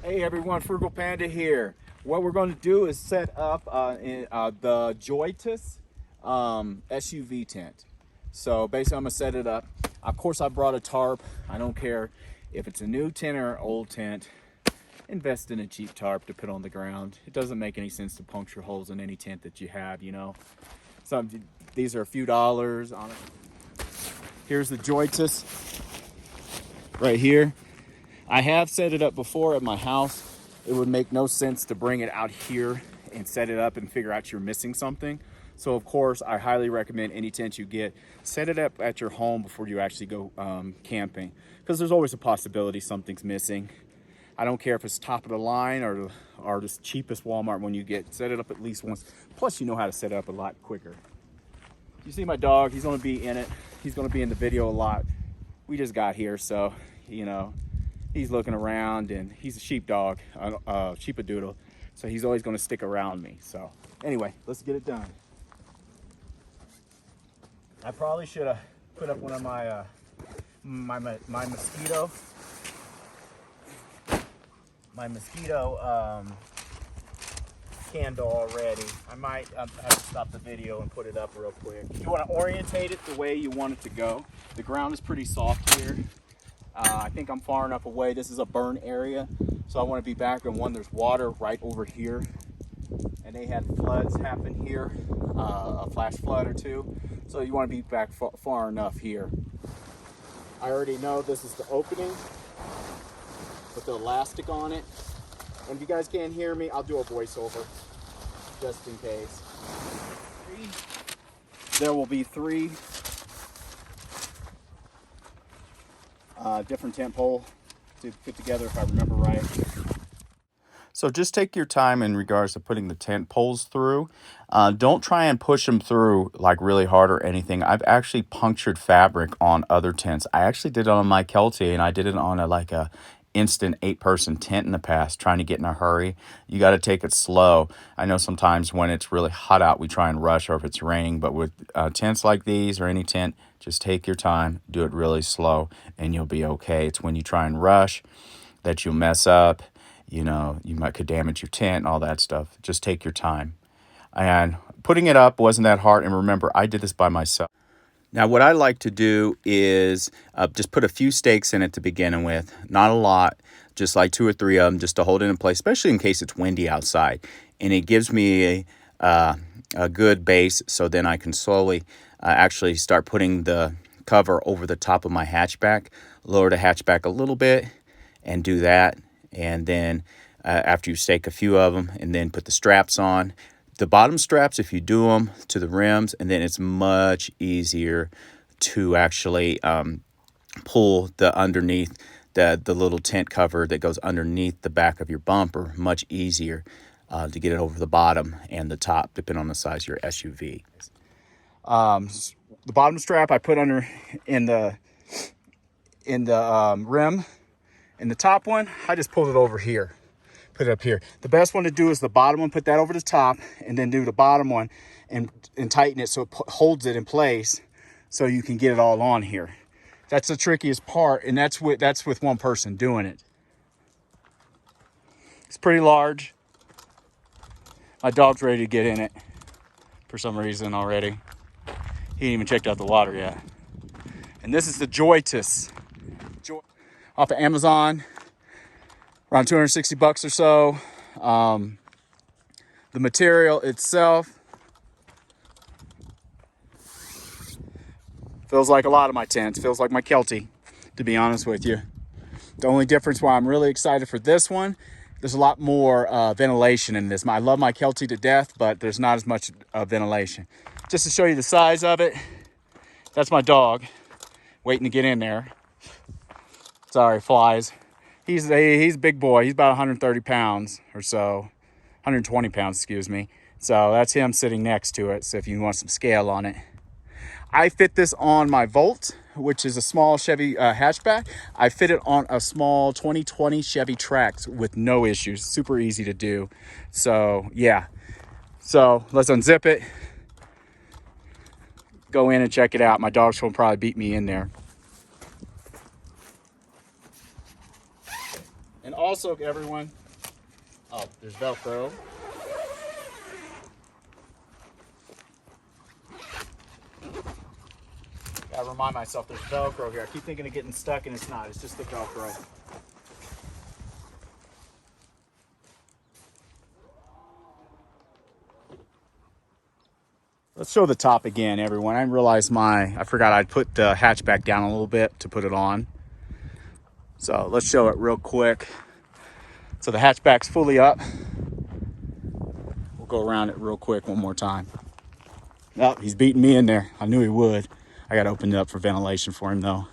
Hey everyone, Frugal Panda here. What we're going to do is set up the JOYTUS SUV tent. So basically I'm going to set it up. Of course I brought a tarp. I don't care if it's a new tent or an old tent. Invest in a cheap tarp to put on the ground. It doesn't make any sense to puncture holes in any tent that you have, you know. These are a few dollars on it. Here's the JOYTUS right here. I have set it up before at my house. It would make no sense to bring it out here and set it up and figure out you're missing something. So of course, I highly recommend any tent you get, set it up at your home before you actually go camping, because there's always a possibility something's missing. I don't care if it's top of the line or the cheapest Walmart one you get, set it up at least once. Plus you know how to set it up a lot quicker. You see my dog, he's gonna be in it. He's gonna be in the video a lot. We just got here, so, you know, he's looking around, and he's a sheepdog, sheepadoodle, so he's always going to stick around me. So anyway, let's get it done. I probably should have put up one of my my mosquito candle already. I might have to stop the video and put it up real quick. You want to orientate it the way you want it to go. The ground is pretty soft here. I think I'm far enough away. This is a burn area, so I want to be back on one. There's water right over here, and they had floods happen here, a flash flood or two. So you want to be back far enough here. I already know this is the opening with the elastic on it. And if you guys can't hear me, I'll do a voiceover just in case. There will be three different tent pole to put together, if I remember right. So just take your time in regards to putting the tent poles through. Don't try and push them through like really hard or anything. I've actually punctured fabric on other tents. I actually did it on my Kelty, and I did it on a instant 8-person tent in the past, trying to get in a hurry. You got to take it slow. I know sometimes when it's really hot out, we try and rush, or if it's raining, but with tents like these or any tent, just take your time, do it really slow, and you'll be okay. It's when you try and rush that you'll mess up. You know, could damage your tent and all that stuff. Just take your time. And putting it up wasn't that hard. And remember, I did this by myself. Now, what I like to do is just put a few stakes in it to begin with. Not a lot, just like 2 or 3 of them, just to hold it in place, especially in case it's windy outside. And it gives me a good base, so then I can slowly actually start putting the cover over the top of my hatchback. Lower the hatchback a little bit and do that. And then after you stake a few of them, and then put the straps on. The bottom straps, if you do them to the rims, and then it's much easier to actually pull the underneath the little tent cover that goes underneath the back of your bumper. Much easier to get it over the bottom and the top, depending on the size of your SUV. The bottom strap I put under in the rim. And the top one, I just pulled it over here, put it up here. The best one to do is the bottom one, put that over the top, and then do the bottom one and tighten it so it holds it in place so you can get it all on here. That's the trickiest part, and that's with one person doing it. It's pretty large. My dog's ready to get in it for some reason already. He ain't even checked out the water yet. And this is the JOYTUS. Off of Amazon, around 260 bucks or so. The material itself feels like a lot of my tents, feels like my Kelty, to be honest with you. The only difference why I'm really excited for this one, there's a lot more ventilation in this. I love my Kelty to death, but there's not as much ventilation. Just to show you the size of it, that's my dog waiting to get in there. Sorry, flies. He's a big boy. He's about 130 pounds or so. 120 pounds, excuse me. So that's him sitting next to it. So if you want some scale on it. I fit this on my Volt, which is a small Chevy hatchback. I fit it on a small 2020 Chevy Trax with no issues. Super easy to do. So yeah. So let's unzip it. Go in and check it out. My dog's will probably beat me in there. And also, everyone, oh, there's Velcro. Gotta remind myself there's Velcro here. I keep thinking of getting stuck and it's not. It's just the Velcro. Let's show the top again, everyone. I realized I forgot I'd put the hatchback down a little bit to put it on. So let's show it real quick. So the hatchback's fully up. We'll go around it real quick one more time. Oh, he's beating me in there. I knew he would. I gotta open it up for ventilation for him though.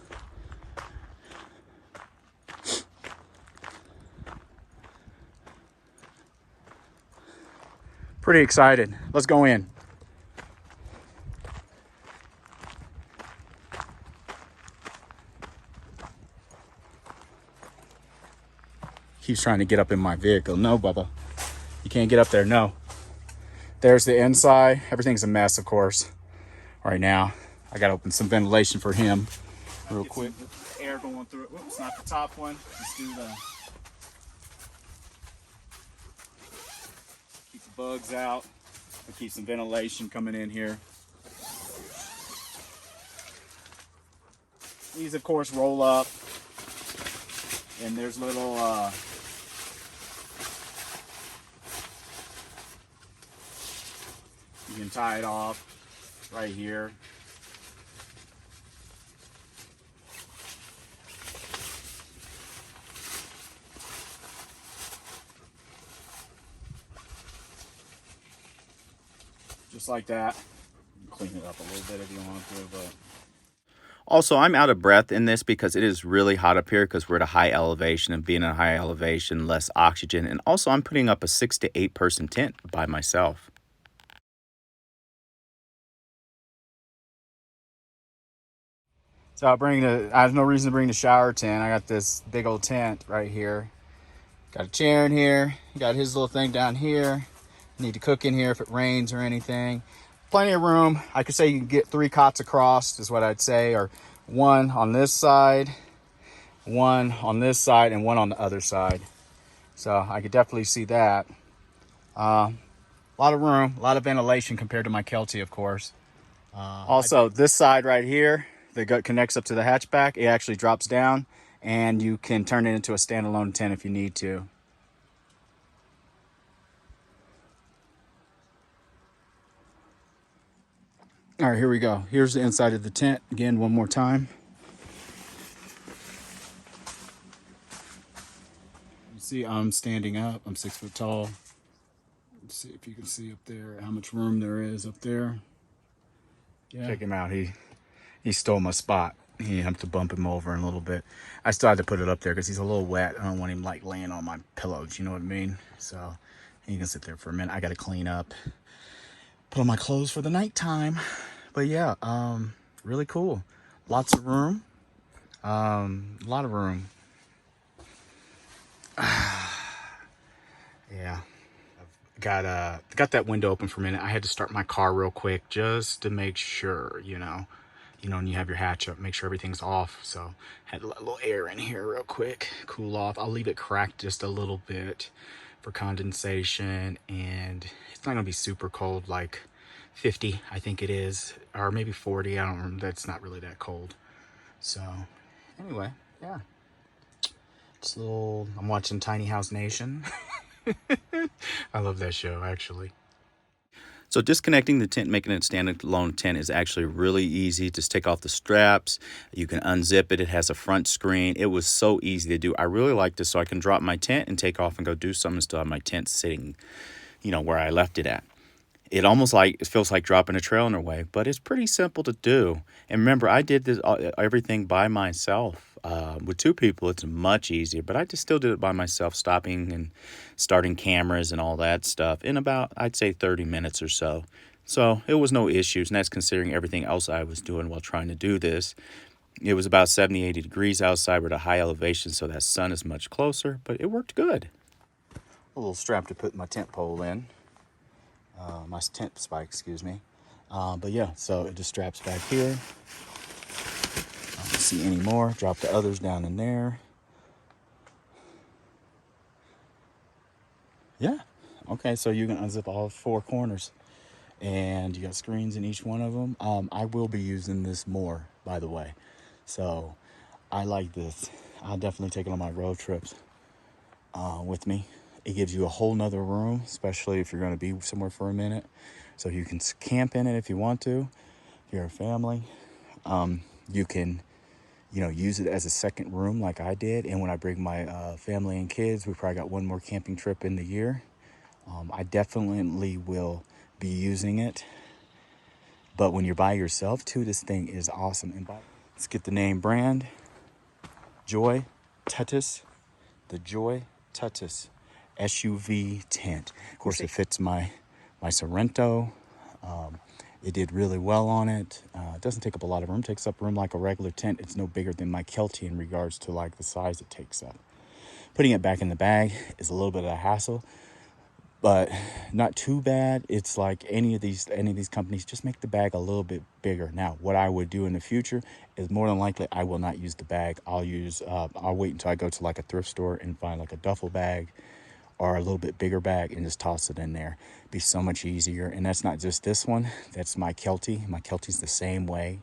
Pretty excited. Let's go in. Keeps trying to get up in my vehicle. No, Bubba. You can't get up there. No. There's the inside. Everything's a mess, of course, right now. I got to open some ventilation for him real quick. Air going through it. Whoops, not the top one. Let's do the... Keep the bugs out. We'll keep some ventilation coming in here. These, of course, roll up. And there's little... you can tie it off right here. Just like that. Clean it up a little bit if you want to, but... Also, I'm out of breath in this because it is really hot up here because we're at a high elevation, and being at a high elevation, less oxygen. And also, I'm putting up a 6 to 8 person tent by myself. So I have no reason to bring the shower tent. I got this big old tent right here. Got a chair in here. Got his little thing down here. Need to cook in here if it rains or anything. Plenty of room. I could say you can get 3 cots across is what I'd say, or one on this side, one on this side, and one on the other side. So I could definitely see that. A lot of room, a lot of ventilation compared to my Kelty, of course. Also, this side right here, the gut connects up to the hatchback. It actually drops down, and you can turn it into a standalone tent if you need to. All right, here we go. Here's the inside of the tent. Again, one more time. You see, I'm standing up. I'm 6 foot tall. Let's see if you can see up there how much room there is up there. Yeah. Check him out. He stole my spot. You have to bump him over a little bit. I still had to put it up there because he's a little wet. I don't want him like laying on my pillows. You know what I mean? So he can sit there for a minute. I got to clean up, put on my clothes for the nighttime. But yeah, really cool. Lots of room. A lot of room. Yeah. Got that window open for a minute. I had to start my car real quick just to make sure, you know, when you have your hatch up, make sure everything's off. So had a little air in here real quick, cool off. I'll leave it cracked just a little bit for condensation, and it's not gonna be super cold, like 50, I think it is, or maybe 40. I don't remember. That's not really that cold. So anyway, yeah. It's a little, I'm watching Tiny House Nation. I love that show, actually. So disconnecting the tent, making it a standalone tent is actually really easy. Just take off the straps. You can unzip it. It has a front screen. It was so easy to do. I really like this, so I can drop my tent and take off and go do something and still have my tent sitting, you know, where I left it at. It feels like dropping a trailer away, but it's pretty simple to do. And remember, I did this everything by myself. With 2 people, it's much easier, but I just still did it by myself, stopping and starting cameras and all that stuff in about, I'd say, 30 minutes or so. So it was no issues, and that's considering everything else I was doing while trying to do this. It was about 70, 80 degrees outside. We're at a high elevation, so that sun is much closer, but it worked good. A little strap to put my tent pole in. My tent spike, excuse me. But yeah, so it just straps back here. I don't see any more. Drop the others down in there. Yeah. Okay, so you can unzip all 4 corners. And you got screens in each one of them. I will be using this more, by the way. So I like this. I'll definitely take it on my road trips with me. It gives you a whole nother room, especially if you're going to be somewhere for a minute. So you can camp in it if you want to. If you're a family, you can, use it as a second room like I did. And when I bring my family and kids, we probably got one more camping trip in the year. I definitely will be using it. But when you're by yourself too, this thing is awesome. And let's get the name brand. JOYTUTUS. The JOYTUTUS SUV tent. Of course, it fits my Sorrento. It did really well on it. It doesn't take up a lot of room. It takes up room like a regular tent. It's no bigger than my Kelty in regards to like the size it takes up. Putting it back in the bag is a little bit of a hassle, but not too bad. It's like any of these companies, just make the bag a little bit bigger. Now, what I would do in the future is more than likely I will not use the bag. I'll wait until I go to like a thrift store and find like a duffel bag or a little bit bigger bag and just toss it in there. Be so much easier. And that's not just this one. That's my Kelty. My Kelty's the same way.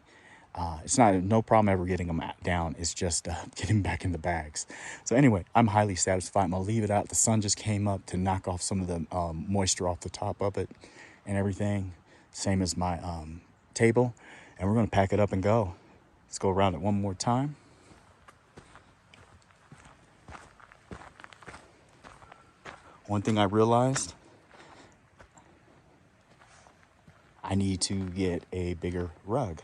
It's no problem ever getting them down. It's just getting back in the bags. So anyway, I'm highly satisfied. I'm gonna leave it out. The sun just came up to knock off some of the moisture off the top of it and everything. Same as my table. And we're gonna pack it up and go. Let's go around it one more time. One thing I realized, I need to get a bigger rug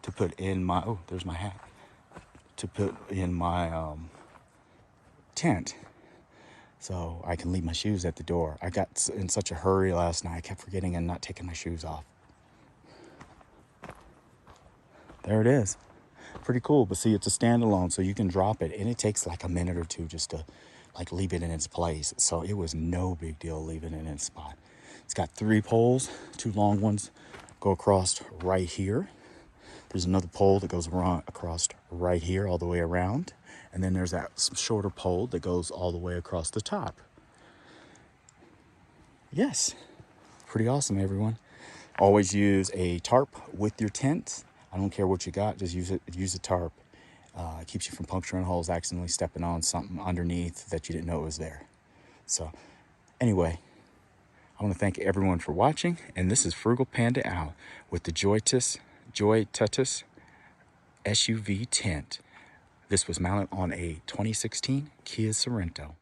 to put in my, oh, there's my hat, to put in my tent so I can leave my shoes at the door. I got in such a hurry last night, I kept forgetting and not taking my shoes off. There it is. Pretty cool, but see, it's a standalone, so you can drop it, and it takes like a minute or two just to like leave it in its place. So it was no big deal leaving it in its spot. It's got 3 poles, 2 long ones go across right here. There's another pole that goes across right here all the way around. And then there's that shorter pole that goes all the way across the top. Yes, pretty awesome, everyone. Always use a tarp with your tent. I don't care what you got, just use a tarp. It keeps you from puncturing holes, accidentally stepping on something underneath that you didn't know was there. So anyway, I want to thank everyone for watching. And this is Frugal Panda out with the JOYTUTUS SUV tent. This was mounted on a 2016 Kia Sorrento.